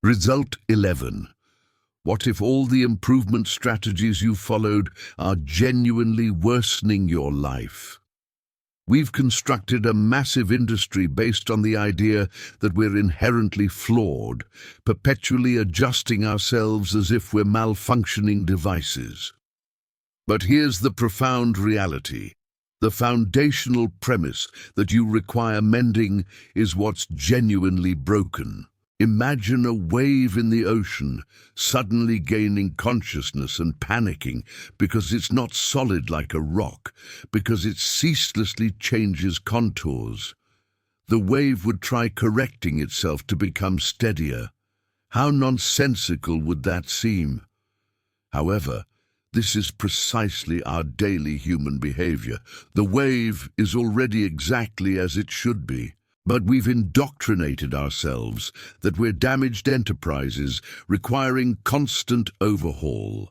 Result 11. What if all the improvement strategies you followed are genuinely worsening your life? We've constructed a massive industry based on the idea that we're inherently flawed, perpetually adjusting ourselves as if we're malfunctioning devices. But here's the profound reality. The foundational premise that you require mending is what's genuinely broken. Imagine a wave in the ocean, suddenly gaining consciousness and panicking because it's not solid like a rock, because it ceaselessly changes contours. The wave would try correcting itself to become steadier. How nonsensical would that seem? However, this is precisely our daily human behavior. The wave is already exactly as it should be. But we've indoctrinated ourselves that we're damaged enterprises requiring constant overhaul.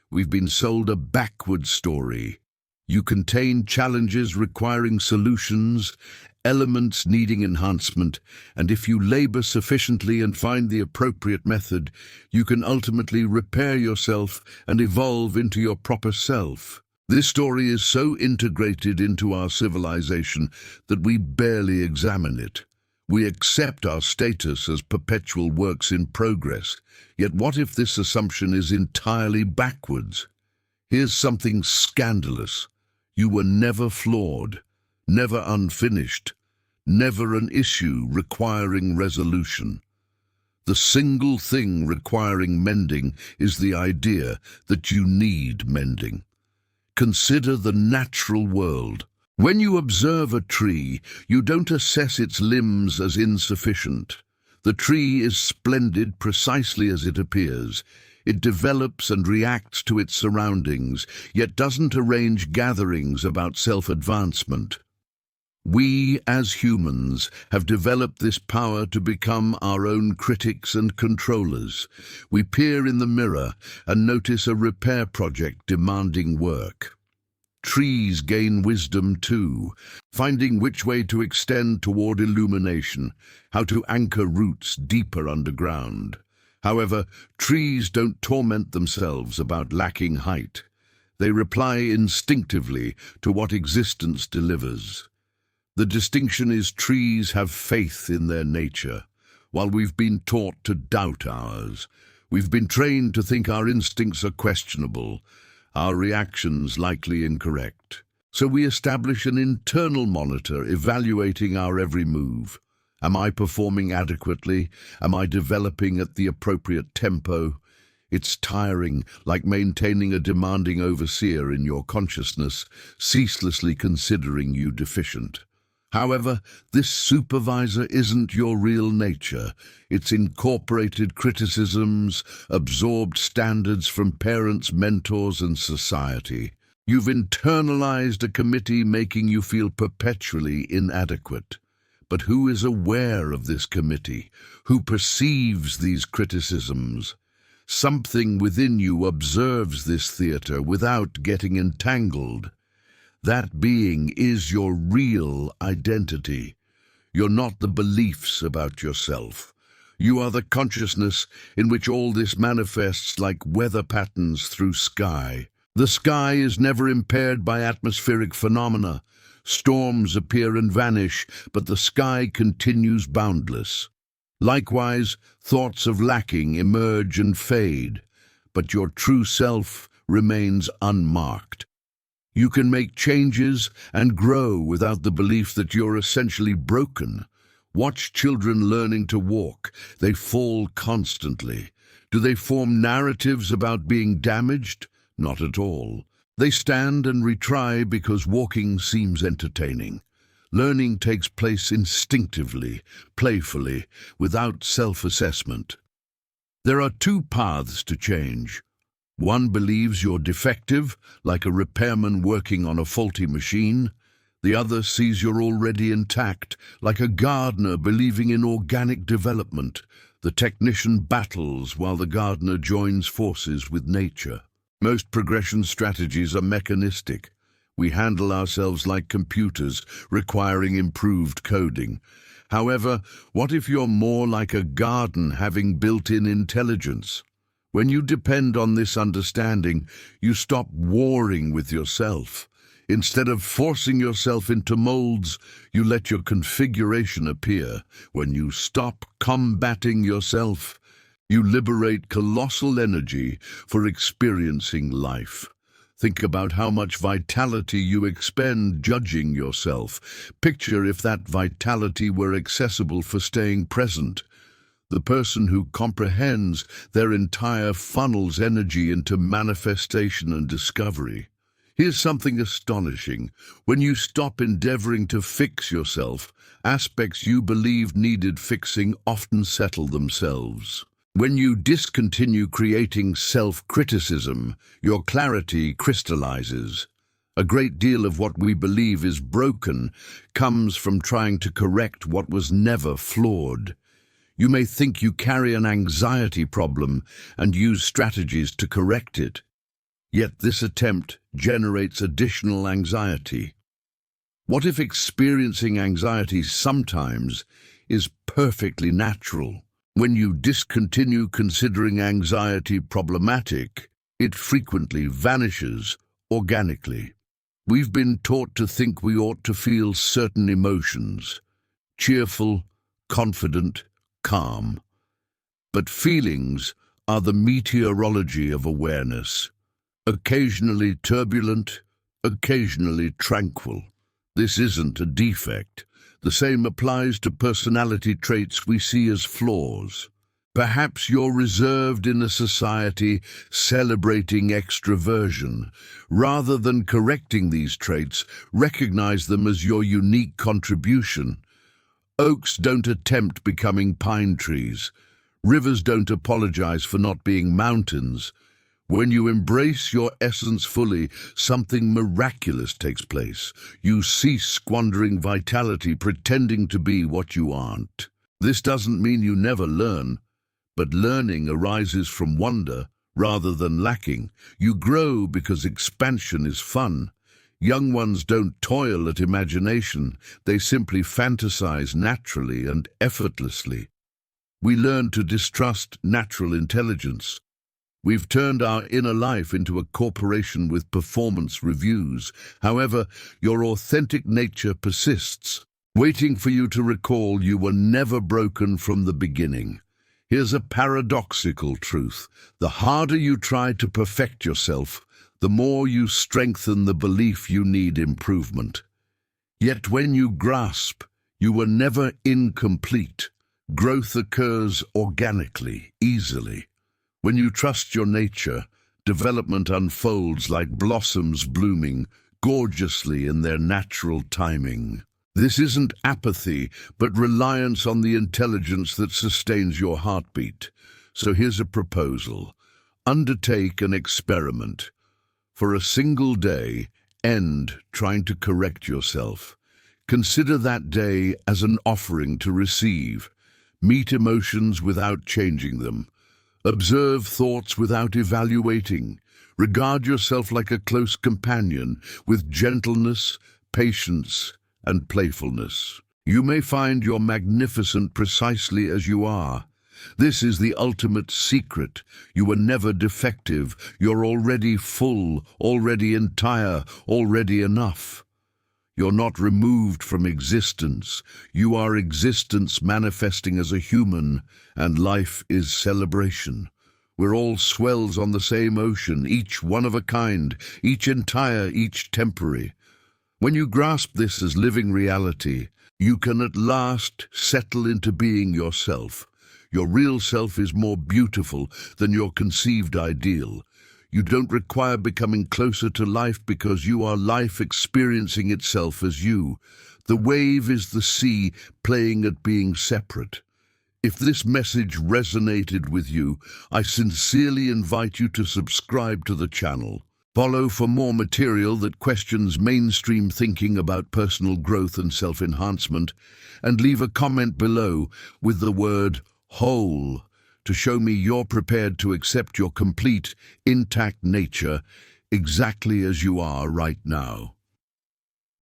We've been sold a backward story. You contain challenges requiring solutions, elements needing enhancement, and if you labor sufficiently and find the appropriate method, you can ultimately repair yourself and evolve into your proper self. This story is so integrated into our civilization that we barely examine it. We accept our status as perpetual works in progress. Yet what if this assumption is entirely backwards? Here's something scandalous. You were never flawed, never unfinished, never an issue requiring resolution. The single thing requiring mending is the idea that you need mending. Consider the natural world. When you observe a tree, you don't assess its limbs as insufficient. The tree is splendid precisely as it appears. It develops and reacts to its surroundings, yet doesn't arrange gatherings about self-advancement. We, as humans, have developed this power to become our own critics and controllers. We peer in the mirror and notice a repair project demanding work. Trees gain wisdom too, finding which way to extend toward illumination, how to anchor roots deeper underground. However, trees don't torment themselves about lacking height. They reply instinctively to what existence delivers. The distinction is trees have faith in their nature, while we've been taught to doubt ours. We've been trained to think our instincts are questionable, our reactions likely incorrect. So we establish an internal monitor evaluating our every move. Am I performing adequately? Am I developing at the appropriate tempo? It's tiring, like maintaining a demanding overseer in your consciousness, ceaselessly considering you deficient. However, this supervisor isn't your real nature. It's incorporated criticisms, absorbed standards from parents, mentors, and society. You've internalized a committee making you feel perpetually inadequate. But who is aware of this committee? Who perceives these criticisms? Something within you observes this theater without getting entangled. That being is your real identity. You're not the beliefs about yourself. You are the consciousness in which all this manifests like weather patterns through sky. The sky is never impaired by atmospheric phenomena. Storms appear and vanish, but the sky continues boundless. Likewise, thoughts of lacking emerge and fade, but your true self remains unmarked. You can make changes and grow without the belief that you're essentially broken. Watch children learning to walk. They fall constantly. Do they form narratives about being damaged? Not at all. They stand and retry because walking seems entertaining. Learning takes place instinctively, playfully, without self-assessment. There are two paths to change. One believes you're defective, like a repairman working on a faulty machine. The other sees you're already intact, like a gardener believing in organic development. The technician battles while the gardener joins forces with nature. Most progression strategies are mechanistic. We handle ourselves like computers, requiring improved coding. However, what if you're more like a garden having built-in intelligence? When you depend on this understanding, you stop warring with yourself. Instead of forcing yourself into molds, you let your configuration appear. When you stop combating yourself, you liberate colossal energy for experiencing life. Think about how much vitality you expend judging yourself. Picture if that vitality were accessible for staying present. The person who comprehends their entire funnels energy into manifestation and discovery. Here's something astonishing. When you stop endeavoring to fix yourself, aspects you believed needed fixing often settle themselves. When you discontinue creating self-criticism, your clarity crystallizes. A great deal of what we believe is broken comes from trying to correct what was never flawed. You may think you carry an anxiety problem and use strategies to correct it. Yet this attempt generates additional anxiety. What if experiencing anxiety sometimes is perfectly natural? When you discontinue considering anxiety problematic, it frequently vanishes organically. We've been taught to think we ought to feel certain emotions, cheerful, confident, calm. But feelings are the meteorology of awareness, occasionally turbulent, occasionally tranquil. This isn't a defect. The same applies to personality traits we see as flaws. Perhaps you're reserved in a society celebrating extroversion. Rather than correcting these traits, recognize them as your unique contribution. Oaks don't attempt becoming pine trees. Rivers don't apologize for not being mountains. When you embrace your essence fully, something miraculous takes place. You cease squandering vitality pretending to be what you aren't. This doesn't mean you never learn, but learning arises from wonder rather than lacking. You grow because expansion is fun. Young ones don't toil at imagination, they simply fantasize naturally and effortlessly. We learn to distrust natural intelligence. We've turned our inner life into a corporation with performance reviews. However, your authentic nature persists, waiting for you to recall you were never broken from the beginning. Here's a paradoxical truth. The harder you try to perfect yourself, the more you strengthen the belief you need improvement. Yet when you grasp, you were never incomplete. Growth occurs organically, easily. When you trust your nature, development unfolds like blossoms blooming gorgeously in their natural timing. This isn't apathy, but reliance on the intelligence that sustains your heartbeat. So here's a proposal. Undertake an experiment. For a single day, end trying to correct yourself. Consider that day as an offering to receive. Meet emotions without changing them. Observe thoughts without evaluating. Regard yourself like a close companion with gentleness, patience, and playfulness. You may find you're magnificent precisely as you are. This is the ultimate secret. You were never defective. You're already full, already entire, already enough. You're not removed from existence. You are existence manifesting as a human, and life is celebration. We're all swells on the same ocean, each one of a kind, each entire, each temporary. When you grasp this as living reality, you can at last settle into being yourself. Your real self is more beautiful than your conceived ideal. You don't require becoming closer to life because you are life experiencing itself as you. The wave is the sea playing at being separate. If this message resonated with you, I sincerely invite you to subscribe to the channel. Follow for more material that questions mainstream thinking about personal growth and self-enhancement, and leave a comment below with the word whole to show me you're prepared to accept your complete, intact nature exactly as you are right now.